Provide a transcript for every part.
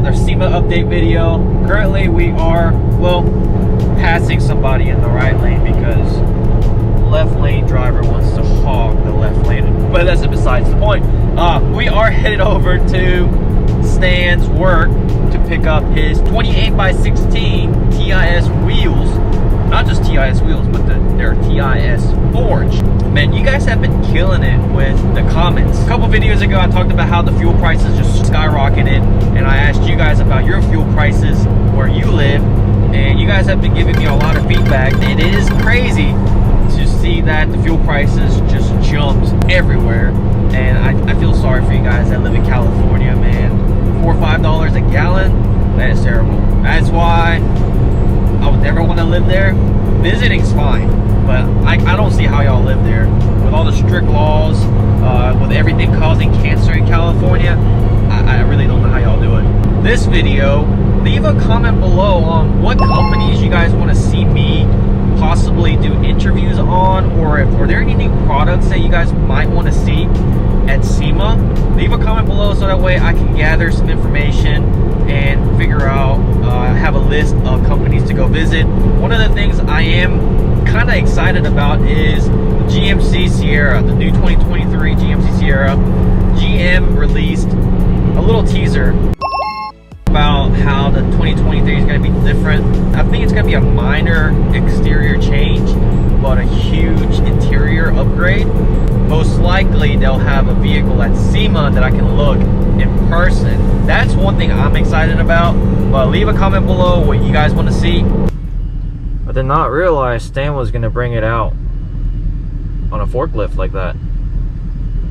another SEMA update video. Currently we are, well, passing somebody in the right lane because left lane driver wants to hog the left lane, but that's besides the point. We are headed over to Stan's work to pick up his 28x16 TIS wheels. Not just TIS wheels, but they're TIS forged. Man, you guys have been killing it with the comments. A couple videos ago, I talked about how the fuel prices just skyrocketed, and I asked you guys about your fuel prices where you live, and you guys have been giving me a lot of feedback. It is crazy to see that the fuel prices just jumped everywhere, and I feel sorry for you guys that live in California, man. $4 or $5 a gallon, that is terrible. That's why I would never want to live there. Visiting's fine, but I don't see how y'all live there with all the strict laws, with everything causing cancer in California. I really don't know how y'all do it. This video, leave a comment below on what companies you guys want to see me possibly do interviews on, or if are there any new products that you guys might want to see at SEMA. Leave a comment below so that way I can gather some information and figure out, have a list of companies to go visit. One of the things I am kind of excited about is the GMC Sierra, the new 2023 GMC Sierra. GM released a little teaser about how the 2023 is going to be different. I think it's going to be a minor exterior change, but a huge interior upgrade. Most likely they'll have a vehicle at SEMA that I can look in person. That's one thing I'm excited about, but leave a comment below what you guys want to see. I did not realize Stan was going to bring it out on a forklift like that.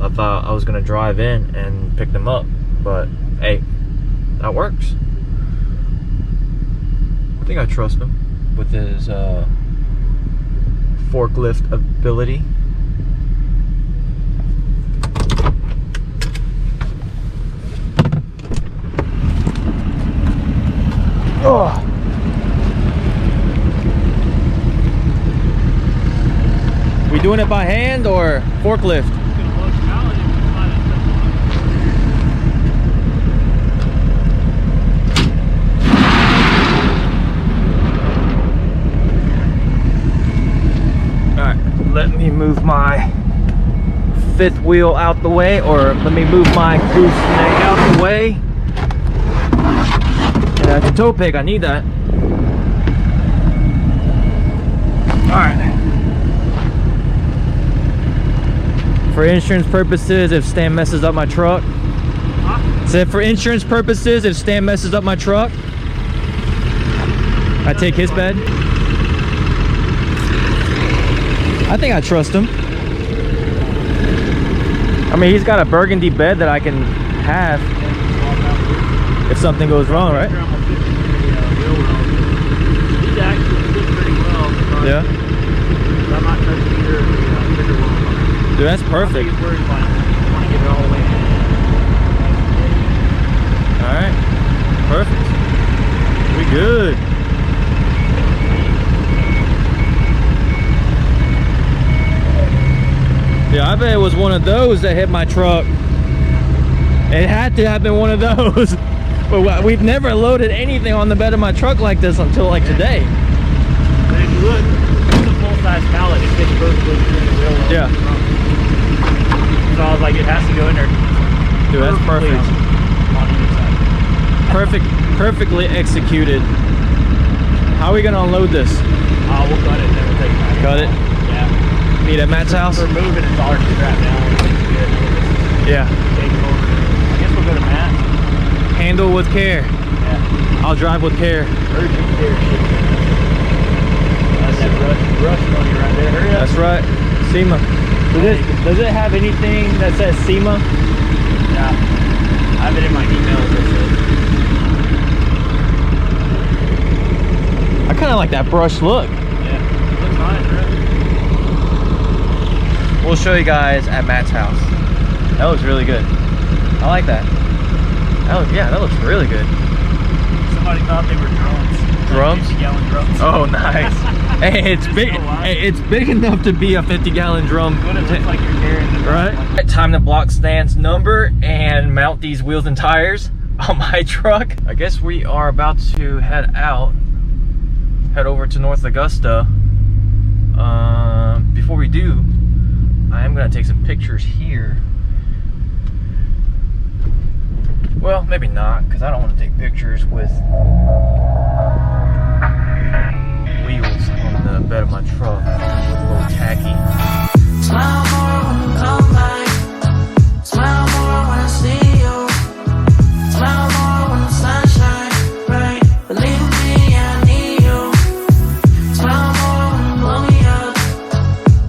I thought I was going to drive in and pick them up, but hey, that works. I think I trust him with his forklift ability. Oh. We doing it by hand or forklift? Let me move my fifth wheel out the way, or let me move my gooseneck out the way. And that's a tow peg, I need that. Alright. For insurance purposes, if Stan messes up my truck. Said for insurance purposes, if Stan messes up my truck, I take his bed. I think I trust him. I mean, he's got a burgundy bed that I can have if something goes wrong, right? He's actually did pretty well. Yeah. I'm not touching your trigger wheel. Dude, that's perfect. He's worried about it. I want to get it all the way in. All right. Perfect. We good. Yeah, I bet it was one of those that hit my truck. It had to have been one of those. But we've never loaded anything on the bed of my truck like this until like today. But if you look, it's a full-size pallet. It fits perfectly between the wheel. Yeah. So I was like, it has to go in there. Dude, that's perfect. On either side. Perfectly executed. How are we gonna unload this? We'll cut it and then we'll take it back. Cut it? Yeah. Meet at Matt's house? We're moving, it's already strapped down. Good. Yeah. Take it over. I guess we'll go to Matt. Handle with care. Yeah. I'll drive with care. Urgent care. That's that rush money right there. Hurry up. That's right. SEMA. Does it have anything that says SEMA? Yeah. I have it in my emails. I kind of like that brushed look. Yeah. It looks nice, right? We'll show you guys at Matt's house. That looks really good. I like that. That looks really good. Somebody thought they were drums. Drums? 50-gallon drums. Oh, nice. Hey, it's big. Hey, it's big enough to be a 50-gallon drum. What it looks like you're carrying the right? Time to block Stan's number and mount these wheels and tires. on my truck. I guess we are about to head over to North Augusta. Before we do, I am gonna take some pictures here. Well, maybe not, because I don't want to take pictures with wheels on the bed of my truck. It's a little tacky. Smile more when you come back. Smile more when I see you. Smile more when the sun shines bright. Believe me, I need you. Smile more when you blow me up.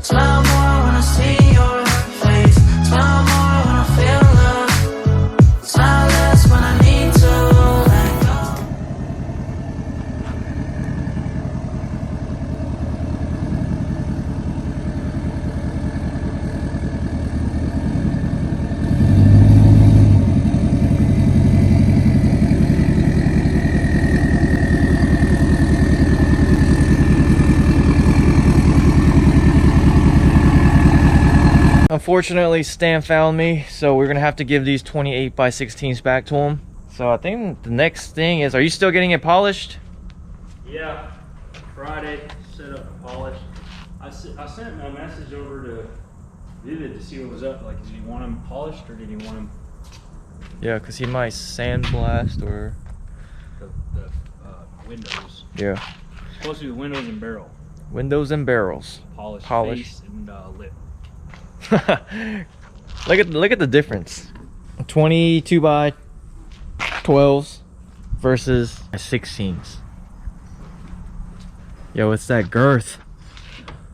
Smile more when I see your face. Smile more when I feel love. Smile less when I need to let go. Unfortunately, Stan found me, so we're gonna have to give these 28x16s back to him. So I think the next thing is, are you still getting it polished? Yeah, Friday, set up and polish. I sent a message over to Vivid to see what was up. Like, did he want them polished or did he want them Yeah, because he might sandblast or... the windows? Yeah. Supposed to be the windows and barrel. Windows and barrels. Polish. Face and lip. Look at the difference. 22x12s versus 16s. Yo, it's that girth.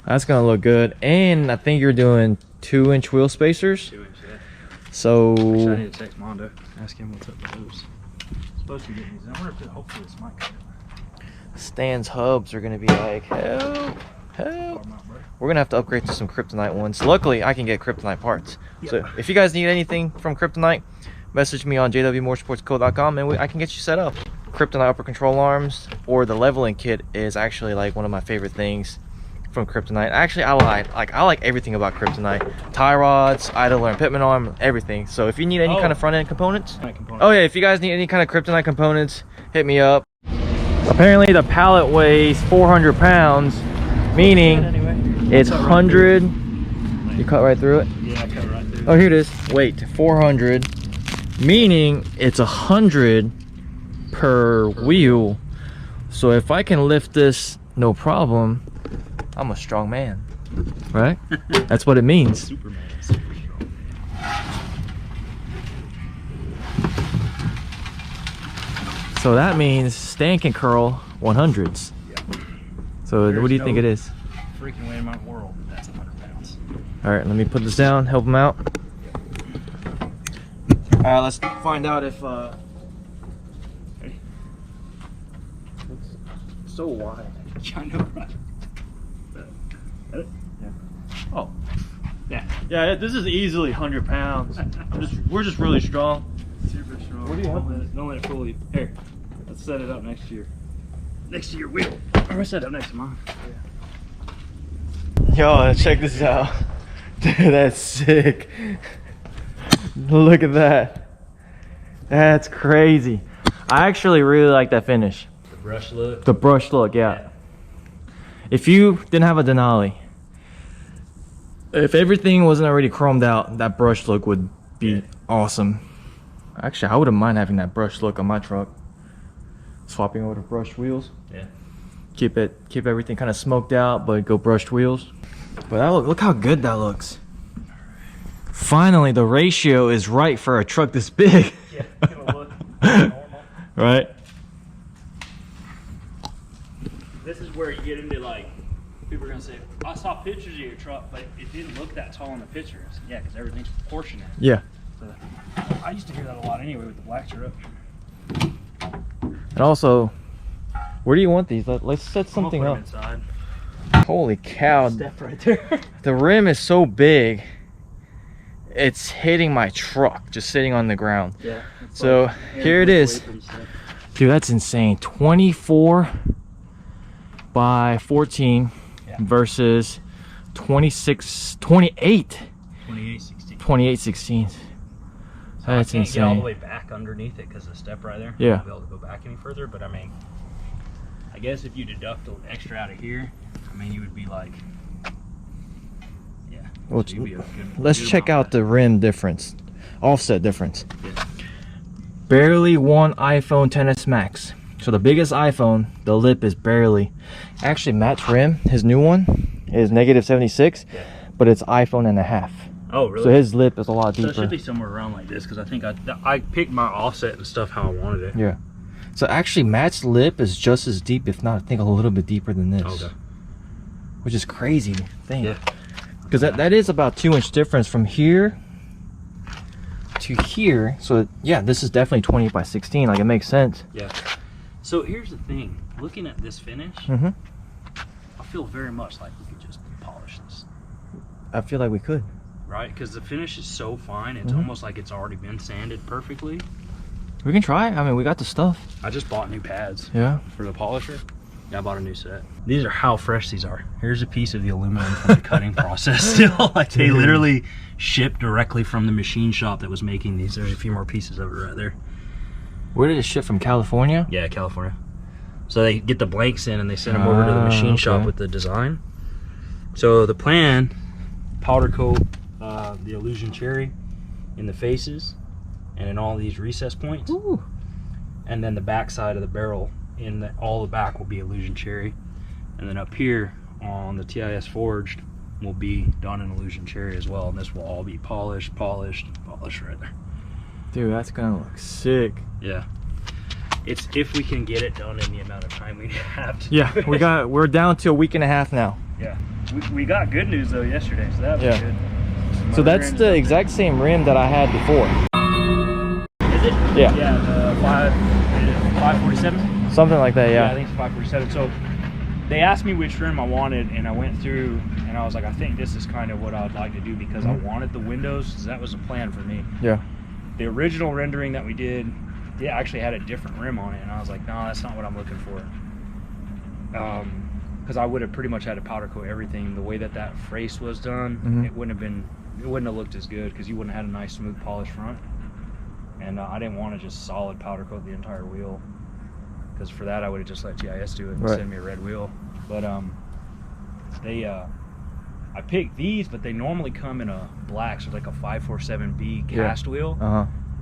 That's gonna look good. And I think you're doing 2-inch wheel spacers. 2-inch, yeah. So I need to text Mondo. Ask him what's up with those. Supposed to be getting these. I wonder if hopefully this might cut it. Stan's hubs are gonna be like, help. We're gonna have to upgrade to some Kryptonite ones. Luckily, I can get Kryptonite parts. Yep. So if you guys need anything from Kryptonite, message me on jwmotorsportsco.com and I can get you set up. Kryptonite upper control arms or the leveling kit is actually like one of my favorite things from Kryptonite. Actually, I like everything about Kryptonite. Tie rods, idler and pitman arm, everything. So if you need any kind of front end components, oh yeah, if you guys need any kind of Kryptonite components, hit me up. Apparently the pallet weighs 400 pounds, meaning it's 100. You cut right through it? Yeah, I cut right through it. Oh, here it is. Weight 400, meaning it's 100 per wheel. So if I can lift this no problem, I'm a strong man, right? That's what it means. Superman, super strong. So that means Stan can curl 100s. Yeah. So what do you think it is? Freaking way in my world, that's 100 pounds. All right, let me put this down, help him out. All right, let's find out if it's so wide. I know, right? Yeah. Oh, Yeah. yeah, this is easily 100 pounds. We're just really strong. Super strong. What do you have? Don't let it fool you. Here, let's set it up next to your wheel. Or we'll set it up next to mine. Yo, check this out. Dude, that's sick. Look at that. That's crazy. I actually really like that finish. The brush look. The brush look, yeah. If you didn't have a Denali, if everything wasn't already chromed out, that brush look would be awesome. Actually, I wouldn't mind having that brush look on my truck. Swapping over to brushed wheels. Yeah. Keep everything kind of smoked out, but go brushed wheels. But that look how good that looks. Finally, the ratio is right for a truck this big. Yeah, it'll look normal. Right? This is where you get into, like, people are gonna say, I saw pictures of your truck, but it didn't look that tall in the picture. I said, yeah, because everything's proportionate. Yeah. So, I used to hear that a lot anyway with the black truck. And also, where do you want these? Let's set something up. Inside. Holy cow. Step right there. The rim is so big, it's hitting my truck just sitting on the ground. Yeah. So here it is. Dude, that's insane. 24 by 14 versus 28 16. So That's I can't get all the insane. way back underneath it because of the step right there. Yeah. I won't be able to go back any further, but I mean, I guess if you deduct the extra out of here, I mean, you would be like, yeah. Well, so you'd be a let's good check amount out the rim difference, offset difference. Yeah. Barely one iPhone XS Max. So the biggest iPhone, the lip is barely. Actually, Matt's rim, his new one, is -76, Yeah. but it's iPhone and a half. Oh, really? So his lip is a lot So deeper. it should be somewhere around like this because I think I picked my offset and stuff how I wanted it. Yeah. So actually, Matt's lip is just as deep, if not, I think a little bit deeper than this. Okay. Which is crazy to think. Yeah. Because that is about 2-inch difference from here to here. So yeah, this is definitely 20 by 16. Like, it makes sense. Yeah. So here's the thing. Looking at this finish, Mm-hmm. I feel very much like we could just polish this. I feel like we could. Right? Because the finish is so fine. It's Mhm. almost like it's already been sanded perfectly. We can try. I mean, we got the stuff. I just bought new pads Yeah. for the polisher. Yeah, I bought a new set. These are how fresh these are. Here's a piece of the aluminum from the cutting process still. Like, they literally shipped directly from the machine shop that was making these. There's a few more pieces of it right there. Where did it ship from? California? Yeah, California. So they get the blanks in and they send them over to the machine shop okay. with the design. So the plan, powder coat the Illusion Cherry in the faces and in all these recess points. Ooh. And then the back side of the barrel, all the back will be Illusion Cherry. And then up here on the TIS Forged will be done in Illusion Cherry as well. And this will all be polished right there. Dude, that's gonna look sick. Yeah. It's if we can get it done in the amount of time we have to. Yeah, do it. we're down to a week and a half now. Yeah. We got good news though yesterday, so that was Yeah. good. So that's the exact same rim that I had before. Is it? Yeah. Yeah, the 547? Something like that, I yeah. think it's 547. So they asked me which rim I wanted, and I went through and I was like, I think this is kind of what I would like to do because I wanted the windows, because that was a plan for me. Yeah. The original rendering that we did, it actually had a different rim on it, and I was like, no, that's not what I'm looking for. Because I would have pretty much had to powder coat everything. The way that face was done, it wouldn't have looked as good because you wouldn't have had a nice smooth polished front. And I didn't want to just solid powder coat the entire wheel, because for that I would have just let GIS do it and send me a red wheel. But I picked these, but they normally come in a black, so like a 547B cast wheel.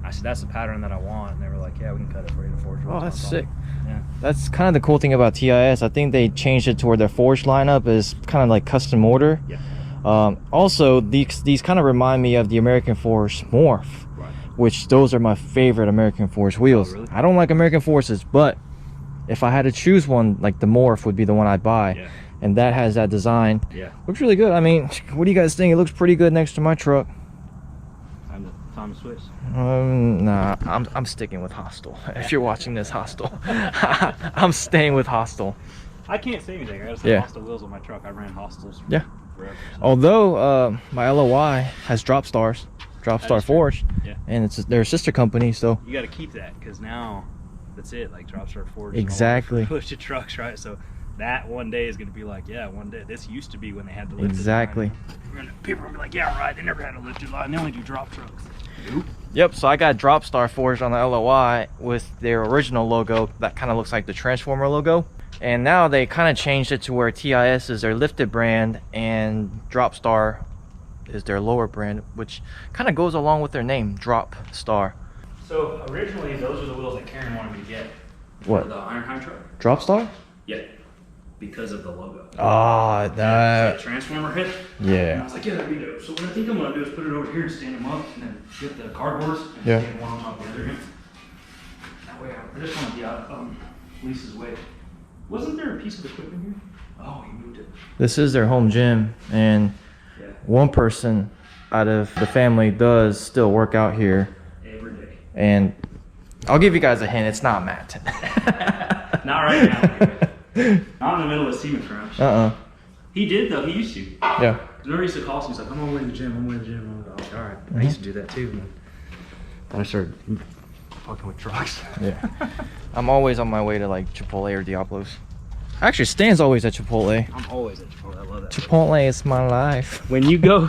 I said, that's the pattern that I want, and they were like, yeah, we can cut it for you to forge. Oh, that's sick. Yeah. That's kind of the cool thing about TIS. I think they changed it to where their forged lineup is kind of like custom order. Yeah. Also, these kind of remind me of the American Force Morph, which those are my favorite American Force wheels. Really? I don't like American Forces, but if I had to choose one, like the Morph would be the one I'd buy. Yeah. And that has that design. Yeah. Looks really good. I mean, what do you guys think? It looks pretty good next to my truck. Time to switch. Nah, I'm sticking with Hostile. If you're watching this, Hostile, I'm staying with Hostile. I can't say anything. I got some Hostile wheels on my truck. I ran Hostiles. Yeah. Forever, so. Although my LLY has Drop Star Forged, Yeah. and it's their sister company, so You got to keep that, because now that's it. Like Drop Star Forged. Exactly. Push the trucks, right? So that one day is going to be like, yeah, one day. This used to be when they had the lifted exactly. line. People are going to be like, yeah, right. They never had a lifted line. They only do drop trucks. Nope. Yep. So I got Drop Star Forged on the LLY with their original logo that kind of looks like the Transformer logo. And now they kind of changed it to where TIS is their lifted brand and Drop Star is their lower brand, which kind of goes along with their name, Drop Star. So originally, those are the wheels that Karen wanted me to get. What? For the Ironhide truck. Drop Star? Yeah. Because of the logo. Ah, The that. Transformer hit. And I Yeah. was like, yeah, that'd be dope. So what I think I'm going to do is put it over here and stand them up, and then get the cardboards and Yeah. stand one on top of the other. That way, I just want to be out Lisa's way. Wasn't there a piece of equipment here? Oh, he moved it. This is their home gym, and Yeah. one person out of the family does still work out here. Every day. And I'll give you guys a hint, it's not Matt. Not right now. Not in the middle of SEMA crash. He did though. He used to. Yeah. Remember, he used to call us. He's like, "I'm on my way to the gym. I'm on my way to the gym." I was like, "All right." I used to do that too. And then I started fucking with trucks. Yeah. I'm always on my way to like Chipotle or Diablo's. Actually, Stan's always at Chipotle. I'm always at Chipotle. I love that. Chipotle is my life. When you go,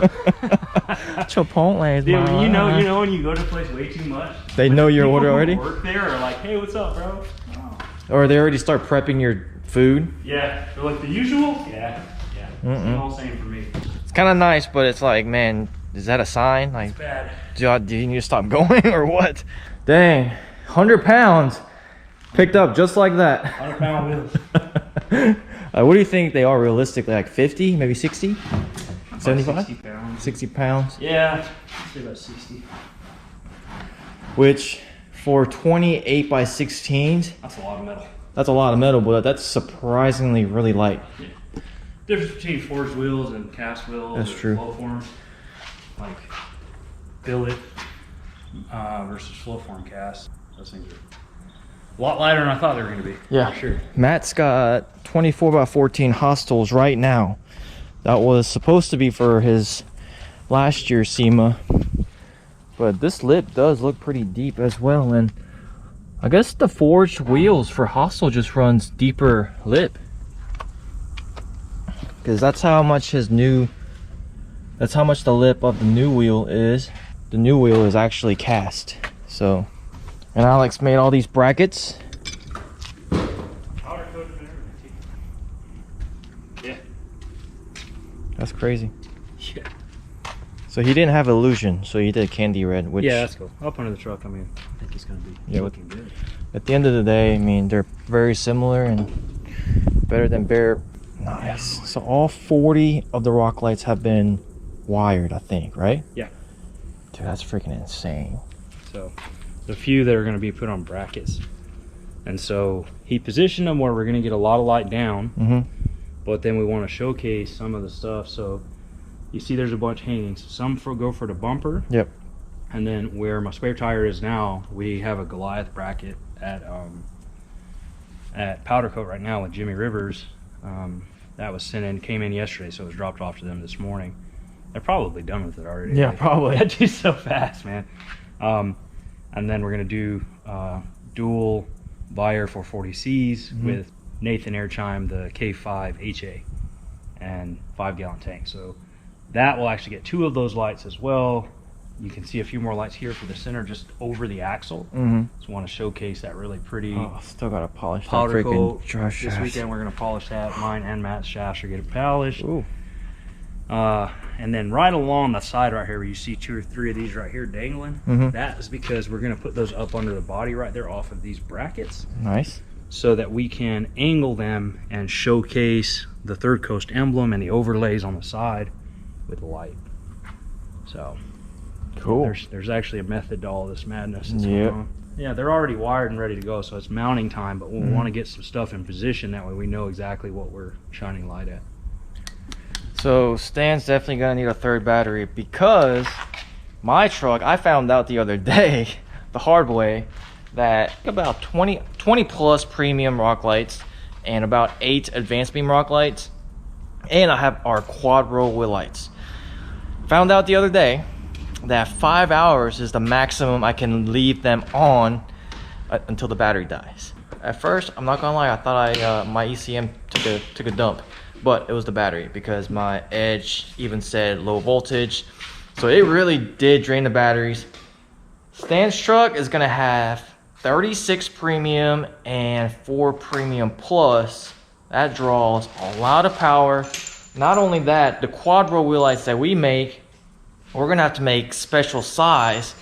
Chipotle is dude, my when you life. know when you go to a place way too much. They know your people order who already? Work there are like, hey, what's up, bro? Oh. Or they already start prepping your food. Yeah, they're like the usual. Yeah. It's all same for me. It's kind of nice, but it's like, man, is that a sign? Like, It's bad. do you need to stop going or what? Dang, 100 pounds picked up just like that. 100-pound wheels. What do you think they are realistically? Like 50, maybe 60? 75? 60 pounds. 60 pounds. Yeah, I'd say about 60. Which for 28 by 16s, That's a lot of metal. that's a lot of metal, but that's surprisingly really light. Yeah. Difference between forged wheels and cast wheels. That's true. Flow forms, like billet versus flow form cast. Those things are a lot lighter than I thought they were going to be. Yeah. For sure. Matt's got 24 by 14 hostiles right now. That was supposed to be for his last year's SEMA. But this lip does look pretty deep as well. And I guess the forged wheels for hostile just runs deeper lip. Because that's how much the lip of the new wheel is. The new wheel is actually cast. So, and Alex made all these brackets. Powder coated and everything. Yeah. That's crazy. Yeah. So he didn't have illusion, so he did candy red, which Yeah, that's cool. Up under the truck, I mean, I think it's going to be looking good. at the end of the day, I mean, they're very similar and better than bare. Nice. So all 40 of the rock lights have been wired, I think, right? Yeah. Dude, that's freaking insane. So, the few that are going to be put on brackets. And so, he positioned them where we're going to get a lot of light down, Mm-hmm. but then we want to showcase some of the stuff. So, you see there's a bunch hanging. So some go for the bumper. Yep. And then where my spare tire is now, we have a Goliath bracket at Powder Coat right now with Jimmy Rivers. That was came in yesterday, so it was dropped off to them this morning. They're probably done with it already. Yeah, probably. That dude's so fast, man. And then we're gonna do dual Bayer 440Cs with Nathan Airchime, the K5 HA, and 5-gallon tank. So that will actually get 2 of those lights as well. You can see a few more lights here for the center, just over the axle. Mm-hmm. Just want to showcase that really pretty Oh, still gotta polish that powder freaking coat. drive This shaft. weekend we're gonna polish that. Mine and Matt's shafts are getting polished. Ooh. And then right along the side right here, where you see 2 or 3 of these right here dangling, Mhm. that is because we're gonna put those up under the body right there off of these brackets, Nice. so that we can angle them and showcase the Third Coast emblem and the overlays on the side with light. So Cool. there's actually a method to all this madness that's going Yep. on. Yeah, they're already wired and ready to go, so it's mounting time, but we want to get some stuff in position, that way we know exactly what we're shining light at. So Stan's definitely gonna need a third battery, because my truck, I found out the other day, the hard way, that about 20 plus premium rock lights and about 8 advanced beam rock lights, and I have our quad roll wheel lights. Found out the other day that 5 hours is the maximum I can leave them on until the battery dies. At first, I'm not gonna lie, I thought my ECM took a dump, but it was the battery, because my edge even said low voltage, so it really did drain the batteries. Stan's truck is gonna have 36 premium and 4 premium plus. That draws a lot of power. Not only that, the quad roll wheel lights that we make, we're gonna have to make special size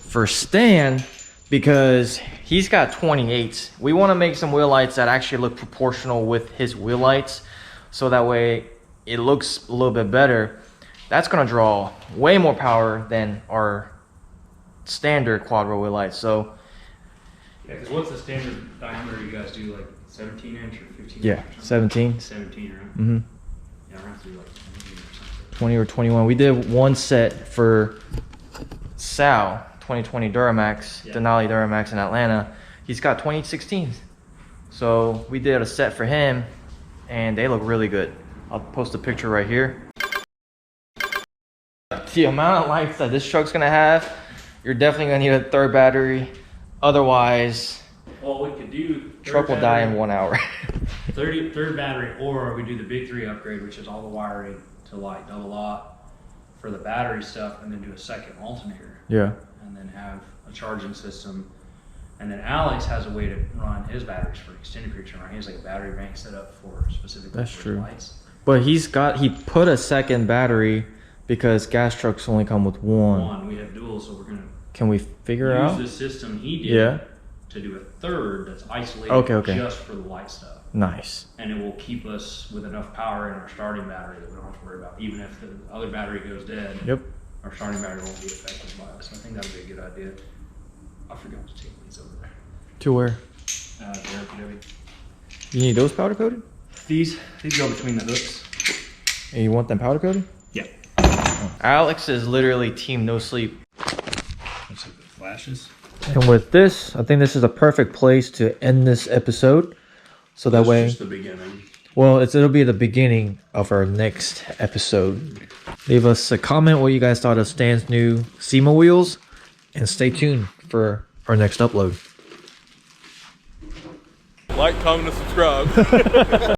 for Stan, because he's got 28s. We want to make some wheel lights that actually look proportional with his wheel lights, so that way it looks a little bit better. That's gonna draw way more power than our standard quad roll wheel lights. So Yeah, because what's the standard diameter you guys do, like 17 inch or 15 yeah, inch? or something? 17, 17, right? mm-hmm. Yeah, we're gonna have to do like 17 or something. 20 or 21. We did one set for Sal, 2020 Duramax, Yeah. Denali Duramax in Atlanta. He's got 2016s. So we did a set for him, and they look really good. I'll post a picture right here. The amount of lights that this truck's gonna have, you're definitely gonna need a third battery. Otherwise, Well, we could do truck will die in 1 hour. Third battery, or we do the big 3 upgrade, which is all the wiring to like double lot for the battery stuff, and then do a second alternator. Yeah. And then have a charging system. And then Alex has a way to run his batteries for extended period of time. He has like a battery bank set up for specifically That's for true. lights. But he put a second battery because gas trucks only come with one. We have dual, so we're gonna Can we figure use out? the system he did Yeah. to do a third that's isolated Okay. just for the light stuff. Nice. And it will keep us with enough power in our starting battery that we don't have to worry about. Even if the other battery goes dead, Yep. our starting battery won't be affected by it. So I think that would be a good idea. I forgot to take these over there. To where? There, Debbie. You need those powder coated? These go between the hooks. And you want them powder coated? Yeah. Alex is literally team no sleep. Let's see the flashes. And with this, I think this is a perfect place to end this episode. So that way, Just the beginning. well, it'll be the beginning of our next episode. Leave us a comment what you guys thought of Stan's new SEMA wheels, and stay tuned for our next upload. Like, comment, and subscribe.